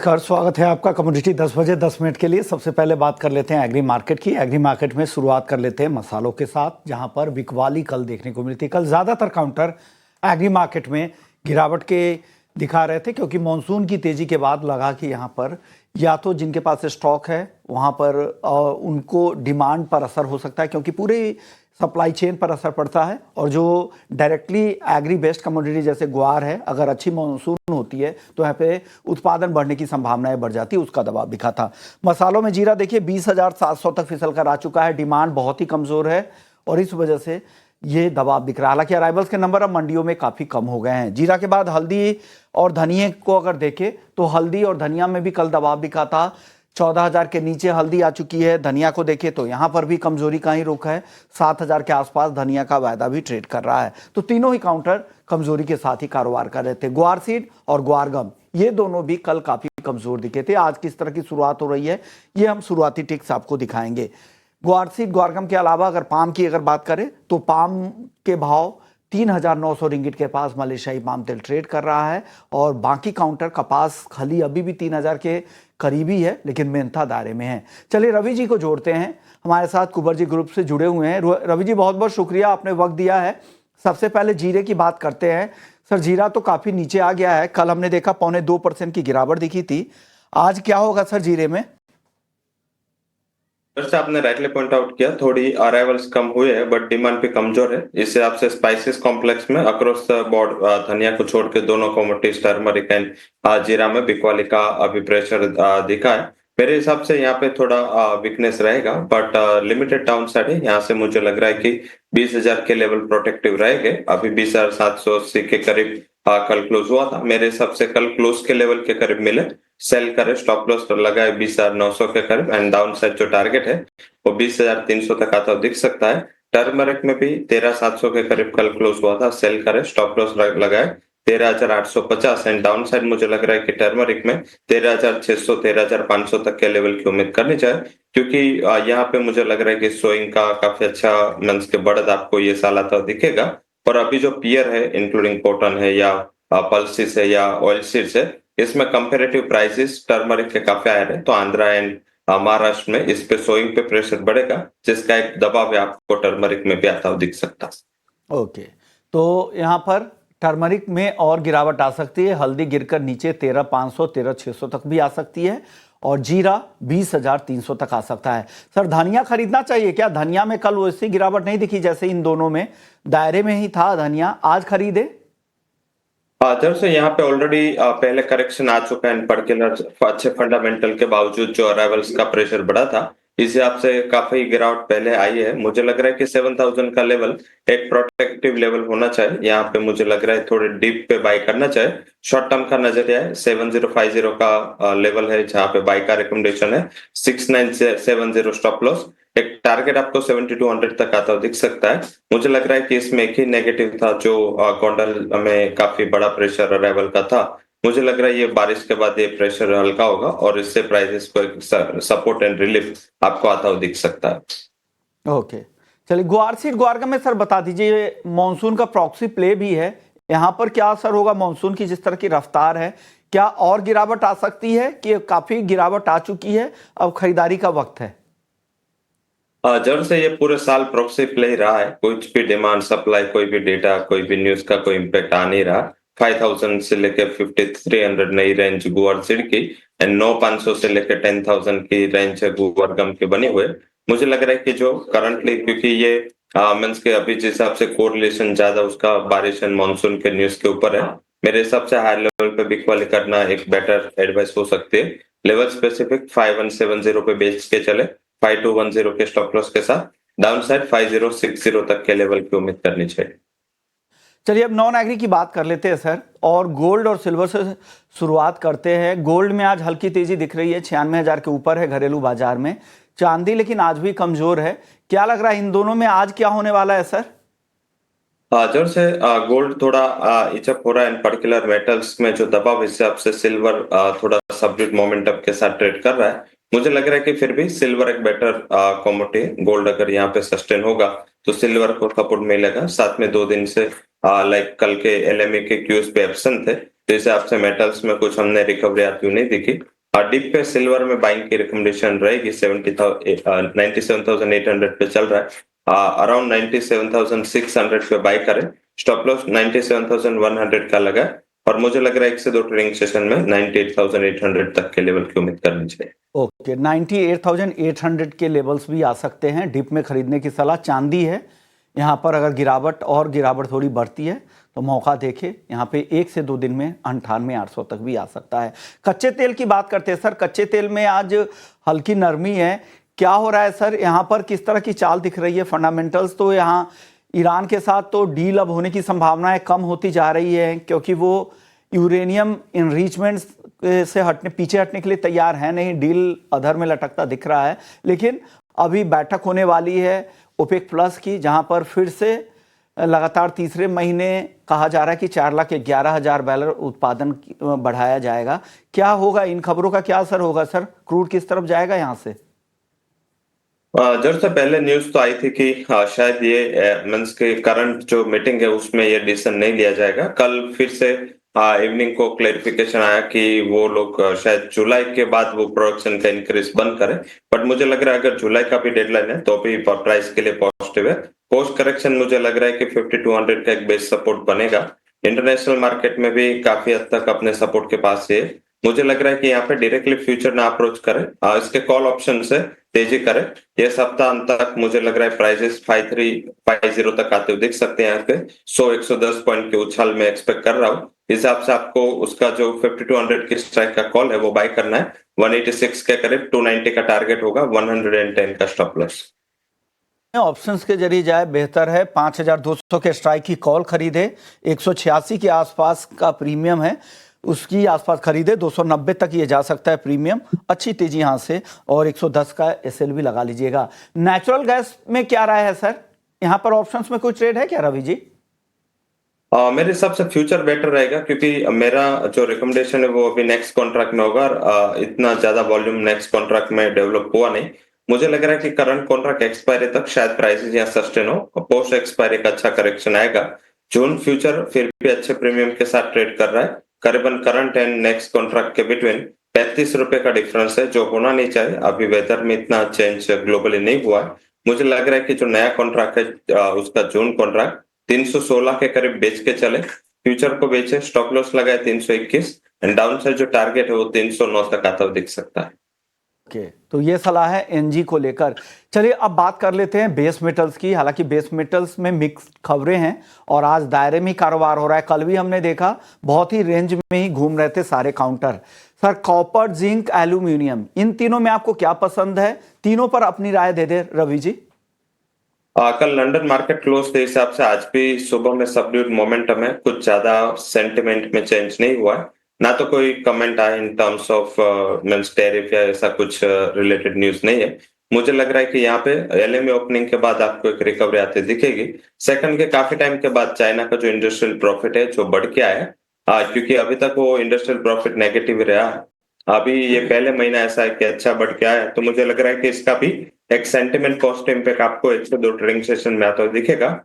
नमस्कार, स्वागत है आपका कमोडिटी 10 बजे 10 मिनट के लिए। सबसे पहले बात कर लेते हैं एग्री मार्केट की। एग्री मार्केट में शुरुआत कर लेते हैं मसालों के साथ, जहां पर बिकवाली कल देखने को मिलती। कल ज़्यादातर काउंटर एग्री मार्केट में गिरावट के दिखा रहे थे, क्योंकि मानसून की तेज़ी के बाद लगा कि यहाँ पर या तो जिनके पास स्टॉक है वहाँ पर उनको डिमांड पर असर हो सकता है, क्योंकि पूरे सप्लाई चेन पर असर पड़ता है। और जो डायरेक्टली एग्री बेस्ड कमोडिटी जैसे ग्वार है, अगर अच्छी मानसून होती है तो यहाँ पे उत्पादन बढ़ने की संभावनाएं बढ़ जाती है, उसका दबाव दिखा था। मसालों में जीरा देखिए 20,700 तक फिसल कर आ चुका है। डिमांड बहुत ही कमज़ोर है और इस वजह से ये दबाव दिख रहा है। हालांकि अराइवल्स के नंबर अब मंडियों में काफ़ी कम हो गए हैं। जीरा के बाद हल्दी और धनिया को अगर देखें तो हल्दी और धनिया में भी कल दबाव दिखा था। 14,000 के नीचे हल्दी आ चुकी है। धनिया को देखें तो यहाँ पर भी कमजोरी का ही रुख है। 7,000 के आसपास धनिया का वायदा भी ट्रेड कर रहा है। तो तीनों ही काउंटर कमजोरी के साथ ही कारोबार कर रहे थे। ग्वार सीड और ग्वार गम ये दोनों भी कल काफी कमजोर दिखे थे। आज किस तरह की शुरुआत हो रही है ये हम शुरुआती टिक्स आपको दिखाएंगे। ग्वार सीड ग्वार गम के अलावा अगर पाम की अगर बात करें तो पाम के भाव 3,900 रिंगिट के पास मलेशियाई पाम तेल ट्रेड कर रहा है। और बाकी काउंटर कपास खली अभी भी 3,000 के करीबी है, लेकिन मेहनता दायरे में है। चलिए रवि जी को जोड़ते हैं, हमारे साथ कुबर जी ग्रुप से जुड़े हुए हैं। रवि जी बहुत बहुत शुक्रिया, आपने वक्त दिया है। सबसे पहले जीरे की बात करते हैं। सर जीरा तो काफ़ी नीचे आ गया है। कल हमने देखा 0.25% की गिरावट दिखी थी। आज क्या होगा सर जीरे में? जैसे आपने राइटली पॉइंट आउट किया, थोड़ी अराइवल्स कम हुए हैं बट डिमांड भी कमजोर है। इस हिसाब से स्पाइसेस कॉम्प्लेक्स में अक्रॉस द बोर्ड धनिया को छोड़ के दोनों कमोडिटीज टर्मरिक एंड जीरा में बिकवाली का अभी प्रेशर दिखा है। मेरे हिसाब से यहाँ पे थोड़ा वीकनेस रहेगा बट लिमिटेड डाउन साइड है। यहाँ से मुझे लग रहा है कि 20,000 के लेवल प्रोटेक्टिव रहेंगे। अभी 20,780 के करीब कल क्लोज हुआ था। मेरे हिसाब से कल क्लोज के लेवल के करीब मिले, सेल करे, स्टॉप लॉस लगाए 20,900 के करीब एंड डाउन साइड जो टारगेट है वो 20,300 तक आता दिख सकता है। टर्मरिक में भी 13,700 के करीब कल क्लोज हुआ था, सेल करे, स्टॉप लॉस लगाए 13,850 एंड डाउन साइड मुझे लग रहा है कि टर्मरिक में 13,600 13,500 तक के लेवल की उम्मीद करनी चाहिए, क्योंकि यहाँ पे मुझे लग रहा है कि सोइंग का काफी अच्छा मंथ के बढ़त आपको ये साल आता दिखेगा। और अभी जो पियर है इंक्लूडिंग कॉटन है या पल्सिस है या ऑयल सीड्स है, इसमें कंपेरेटिव प्राइसेस टर्मरिक के काफी आए हैं। तो आंध्रा एंड महाराष्ट्र में इस पे सोइंग पे प्रेशर बढ़ेगा, जिसका एक दबाव आपको टर्मरिक में भी आता हुआ दिख सकता है। ओके, तो यहाँ पर टर्मरिक में और गिरावट आ सकती है। हल्दी गिरकर नीचे 13,500 13,600 तक भी आ सकती है और जीरा 20,300 तक आ सकता है। सर धनिया खरीदना चाहिए क्या? धनिया में कल वैसी गिरावट नहीं दिखी जैसे इन दोनों में, दायरे में ही था धनिया। आज खरीदे? जब से यहाँ पे ऑलरेडी पहले करेक्शन आ चुका है, पर्टिकुलर अच्छे फंडामेंटल के बावजूद जो अराइवल्स का प्रेशर बढ़ा था, इस हिसाब से काफी गिरावट पहले आई है। मुझे लग रहा है कि 7,000 का लेवल एक प्रोटेक्टिव लेवल होना चाहिए। यहाँ पे मुझे लग रहा है थोड़े डीप पे बाय करना चाहिए। शॉर्ट टर्म का नजरिया है 7,050 का लेवल है जहाँ पे बाय का रिकमेंडेशन है। 6,970 स्टॉप लॉस, एक टारगेट आपको 7,200 तक आता दिख सकता है। मुझे लग रहा है कि इसमें एक ही नेगेटिव था जो गोंडल में काफी बड़ा प्रेशर अराइवल का था। मुझे लग रहा है ये बारिश के बाद ये प्रेशर हल्का होगा और इससे प्राइसेस को एक सपोर्ट एंड रिलीफ आपको आता हुआ दिख सकता है। ओके, चलिए ग्वार सीड ग्वार का में सर बता दीजिए, मानसून का प्रॉक्सी प्ले भी है, यहाँ पर क्या असर होगा? मानसून की जिस तरह की रफ्तार है, क्या और गिरावट आ सकती है कि काफी गिरावट आ चुकी है, अब खरीदारी का वक्त है? जब से ये पूरे साल प्रॉक्सी प्ले ही रहा है, कुछ भी डिमांड सप्लाई कोई भी डेटा कोई भी न्यूज का कोई इम्पैक्ट आ नहीं रहा। 5,000 से लेके 5,300 नई रेंज गुआर सीड की एंड 9,500 से लेके 10,000 की रेंज है गुआर गम के बने हुए। मुझे लग रहा है कि जो करंटली, क्योंकि ये मींस के अभी जिस हिसाब से कोरिलेशन ज्यादा उसका बारिश एंड मानसून के न्यूज के ऊपर है, मेरे हिसाब से हाई लेवल पे बिकवाली करना एक बेटर एडवाइस हो सकती है। लेवल स्पेसिफिक 5,170 पे बेच के चले, 5,210 के स्टॉप लॉस के साथ, डाउन साइड 5,060 तक के लेवल की उम्मीद करनी चाहिए। चलिए अब नॉन एग्री की बात कर लेते हैं सर, और गोल्ड और सिल्वर से शुरुआत करते हैं। गोल्ड में आज हल्की तेजी दिख रही है, 96,000 के ऊपर है घरेलू बाजार में। चांदी लेकिन आज भी कमजोर है। क्या लग रहा है इन दोनों में आज क्या होने वाला है सर? जब से गोल्ड थोड़ा इचअप हो रहा है, इन पर्टिकुलर मेटल्स में जो दबाव हिसाब से सिल्वर थोड़ा सबड्यूड मोमेंटम के साथ ट्रेड कर रहा है। मुझे लग रहा है कि फिर भी सिल्वर एक बेटर कमोडिटी, गोल्ड अगर यहाँ पे सस्टेन होगा तो सिल्वर को सपोर्ट मिलेगा। साथ में 2 दिन से लाइक कल के एलएमए के क्यूज पे एब्सेंट थे, तो इस हिसाब से मेटल्स में कुछ हमने रिकवरी आती हुई नहीं दिखी। डिप पे सिल्वर में बाइंग की रिकमेंडेशन रहेगी। 97,800 पे चल रहा है, अराउंड 97,600 पे बाय करें। स्टॉप लॉस 97,100 का लगा है और मुझे लग रहा है 1 से 2 ट्रेडिंग सेशन में 98,800 तक के लेवल की उम्मीद करनी चाहिए। ओके, 98,800 के लेवल्स भी आ सकते हैं। डिप में खरीदने की सलाह। चांदी है यहाँ पर, अगर गिरावट थोड़ी बढ़ती है तो मौका देखे। यहाँ पे 1 से 2 दिन में 98,800 तक भी आ सकता है। कच्चे तेल की बात करते हैं सर। कच्चे तेल में आज हल्की नरमी है, क्या हो रहा है सर? यहाँ पर किस तरह की चाल दिख रही है? फंडामेंटल्स तो यहाँ ईरान के साथ तो डील अब होने की संभावनाएं कम होती जा रही है, क्योंकि वो यूरेनियम इनरिचमेंट से पीछे हटने के लिए तैयार है नहीं। डील अधर में लटकता दिख रहा है। लेकिन अभी बैठक होने वाली है ओपेक प्लस की, जहां पर फिर से लगातार तीसरे महीने कहा जा रहा है कि 4,11,000 बैरल उत्पादन बढ़ाया जाएगा। क्या होगा? इन खबरों का क्या असर होगा सर? क्रूड किस तरफ जाएगा यहाँ से? जब से पहले न्यूज तो आई थी कि शायद ये मींस के करंट जो मीटिंग है उसमें ये डिसीजन नहीं लिया जाएगा। कल फिर से इवनिंग को क्लेरिफिकेशन आया कि वो लोग शायद जुलाई के बाद वो प्रोडक्शन का इंक्रीज बंद करें। बट मुझे लग रहा है अगर जुलाई का भी डेडलाइन है तो भी प्राइस के लिए पॉजिटिव है। पोस्ट करेक्शन मुझे लग रहा है कि 5200 का एक बेस सपोर्ट बनेगा। इंटरनेशनल मार्केट में भी काफी हद तक अपने सपोर्ट के पास है। मुझे लग रहा है कि यहाँ पे डायरेक्टली फ्यूचर ना अप्रोच करें, इसके कॉल ऑप्शन से तेजी करें। ये सप्ताह अंत तक मुझे लग रहा है प्राइसेस 5350 तक आते हुए दिख सकते हैं। यहाँ पे 100-110 पॉइंट के उछाल में एक्सपेक्ट कर रहा हूँ। इस हिसाब से आपको उसका जो 5200 की स्ट्राइक का कॉल है वो बाय करना है। 186 के करीब 290 का टारगेट होगा, 110 का स्टॉप लॉस। ऑप्शंस के जरिए जाए बेहतर है। 5,200 के स्ट्राइक की कॉल खरीदे, 186 के आसपास का प्रीमियम है, उसकी आसपास खरीदे। 290 तक ये जा सकता है प्रीमियम, अच्छी तेजी यहाँ से। और 110 का एसएल भी लगा लीजिएगा। नेचुरल गैस में क्या राय है सर? यहाँ पर ऑप्शंस में कोई ट्रेड है क्या रवि जी? मेरे हिसाब से फ्यूचर बेटर रहेगा, क्योंकि मेरा जो रिकमेंडेशन है वो अभी नेक्स्ट कॉन्ट्रैक्ट में होगा। इतना ज्यादा वॉल्यूम नेक्स्ट कॉन्ट्रैक्ट में डेवलप हुआ नहीं। मुझे लग रहा है कि करंट कॉन्ट्रैक्ट एक्सपायरी तक शायद प्राइसेस यहाँ सस्टेन हो, पोस्ट एक्सपायरी का अच्छा करेक्शन आएगा। जून फ्यूचर फिर भी अच्छे प्रीमियम के साथ ट्रेड कर रहा है। करीबन करंट एंड नेक्स्ट कॉन्ट्रैक्ट के बिटवीन 35 रुपए का डिफरेंस है, जो होना नहीं चाहिए। अभी वेदर में इतना चेंज ग्लोबली नहीं हुआ है। मुझे लग रहा है कि जो नया कॉन्ट्रैक्ट है उसका जून कॉन्ट्रैक्ट 316 के करीब बेच के चले, फ्यूचर को बेचे, स्टॉप लॉस लगाए 321 एंड डाउन साइड जो टारगेट है वो 309 तक आता हुआ दिख सकता है। ओके, तो ये सलाह है एनजी को लेकर। चलिए अब बात कर लेते हैं बेस मेटल्स की। हालांकि बेस मेटल्स में मिक्स खबरें हैं और आज दायरे में ही कारोबार हो रहा है। कल भी हमने देखा बहुत ही रेंज में ही घूम रहे थे सारे counter. Sir, copper, zinc, aluminium, इन तीनों में आपको क्या पसंद है? तीनों पर अपनी राय दे दे रवि जी। कल लंदन मार्केट क्लोज के हिसाब से आज भी सुबह में सबड्यूड मोमेंटम है, कुछ ज्यादा सेंटिमेंट में चेंज नहीं हुआ है। ना तो कोई कमेंट आया in terms of means tariff या ऐसा कुछ रिलेटेड न्यूज नहीं है। मुझे लग रहा है कि यहाँ पे एलएमए ओपनिंग के बाद आपको एक रिकवरी आती दिखेगी। सेकंड के काफी टाइम के बाद चाइना का जो इंडस्ट्रियल प्रॉफिट है जो बढ़ के आया, क्योंकि अभी तक वो इंडस्ट्रियल प्रॉफिट नेगेटिव रहा है। अभी ये पहले महीना ऐसा है कि अच्छा बढ़ के आया, तो मुझे लग रहा है कि इसका भी एक सेंटिमेंट पॉजिटिव इम्पैक्ट आपको 1 से 2 ट्रेडिंग सेशन में आता हुआ दिखेगा।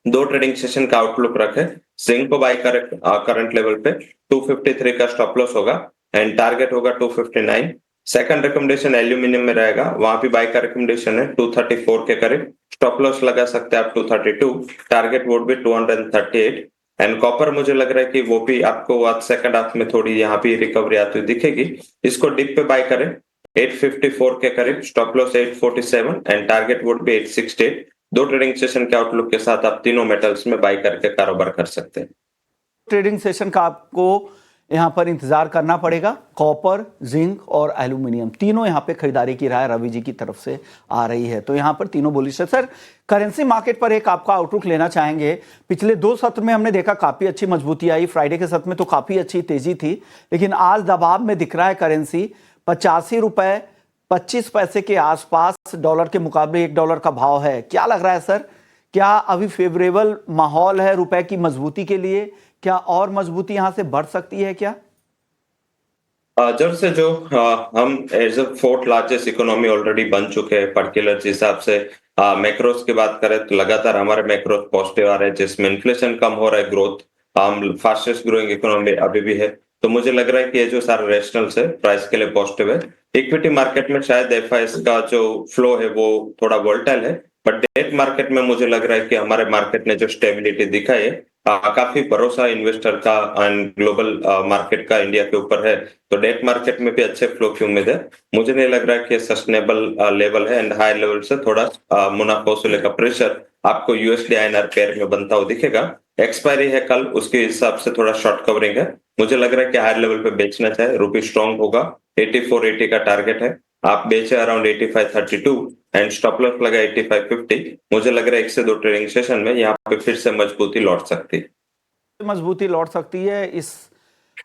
2 ट्रेडिंग सेशन का आउटलुक रखे। जिंक को बाय करे करंट लेवल पे 253 का स्टॉप लॉस होगा एंड टारगेट होगा 259। सेकंड रिकमेंडेशन एल्यूमिनियम में रहेगा, वहां भी बाय का रिकमेंडेशन है 234 के करीब, स्टॉप लॉस लगा सकते हैं आप 232, टारगेट वुड भी 238। एंड कॉपर मुझे लग रहा है कि वो भी आपको आज सेकंड हाफ में थोड़ी यहाँ भी रिकवरी आती हुई दिखेगी। इसको डिप पे बाय करें 854 के करीब, stop loss 847 and target would भी 868। 2 ट्रेडिंग सेशन के आउटलुक के साथ आप तीनों मेटल्स में बाय करके कारोबार कर सकते हैं। ट्रेडिंग सेशन का आपको यहाँ पर इंतजार करना पड़ेगा। कॉपर, जिंक और एल्यूमिनियम तीनों यहाँ पे खरीदारी की राय रवि जी की तरफ से आ रही है, तो यहाँ पर तीनों बुलिश है। सर, करेंसी मार्केट पर एक आपका आउटलुक लेना चाहेंगे। पिछले 2 सत्र में हमने देखा काफी अच्छी मजबूती आई। फ्राइडे के सत्र में तो काफी अच्छी तेजी थी, लेकिन आज दबाव में दिख रहा है करेंसी। 85 रुपए 25 पैसे के आसपास डॉलर के मुकाबले $1 का भाव है। क्या लग रहा है सर, क्या अभी फेवरेबल माहौल है रुपए की मजबूती के लिए? क्या और मजबूती यहां से बढ़ सकती है क्या? जब से जो हम as a 4th largest economy already बन चुके हैं पर्टिकुलर हिसाब से, मैक्रोस की बात करें तो लगातार हमारे मैक्रोस पॉजिटिव आ रहे हैं, जिसमें इन्फ्लेशन कम हो रहा है, ग्रोथ फास्टेस्ट ग्रोइंग इकोनॉमी अभी भी है। तो मुझे लग रहा है कि ये जो सारे रेशनल्स है प्राइस के लिए पॉजिटिव है। इक्विटी मार्केट में शायद एफआईएस का जो फ्लो है वो थोड़ा वोलेटाइल है, बट डेट मार्केट में मुझे लग रहा है कि हमारे मार्केट ने जो स्टेबिलिटी दिखाई है, काफी भरोसा इन्वेस्टर का एंड ग्लोबल मार्केट का इंडिया के ऊपर है। तो डेट मार्केट में भी अच्छे फ्लो की उम्मीद है। मुझे नहीं लग रहा है कि सस्टेनेबल लेवल है एंड हाई लेवल से थोड़ा मुनाफा वसूली का प्रेशर आपको यूएसडी आईएनआर पेयर में बनता हुआ दिखेगा। एक्सपायरी है कल, उसके हिसाब से थोड़ा शॉर्ट कवरिंग है। मुझे लग रहा है कि हायर लेवल पे बेचना चाहे, रुपी स्ट्रॉन्ग होगा, 8480 का टारगेट है। आप बेचे अराउंड 8532 एंड स्टॉप लॉस लगा 8550। मुझे लग रहा है 1 से 2 ट्रेडिंग सेशन में यहाँ पे फिर से मजबूती लौट सकती है। मजबूती लौट सकती है। इस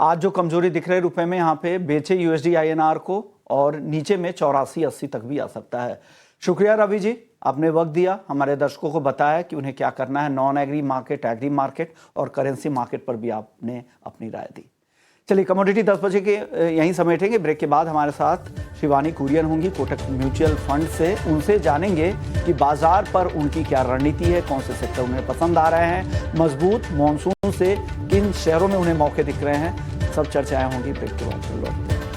आज जो कमजोरी दिख रही है रुपए में, यहाँ पे बेचे यूएसडी आईएनआर को और नीचे में 84-80 तक भी आ सकता है। शुक्रिया रवि जी, आपने वक्त दिया, हमारे दर्शकों को बताया कि उन्हें क्या करना है। Non agri market, agri market और करेंसी मार्केट पर भी आपने अपनी राय दी। चलिए, कमोडिटी 10 बजे के यहीं समेटेंगे। ब्रेक के बाद हमारे साथ शिवानी कुरियन होंगी कोटक म्यूचुअल फंड से। उनसे जानेंगे कि बाजार पर उनकी क्या रणनीति है, कौन से सेक्टर उन्हें पसंद आ रहे हैं, मजबूत मॉनसून से किन शहरों में उन्हें मौके दिख रहे हैं। सब चर्चाएं होंगी ब्रेक के बाद।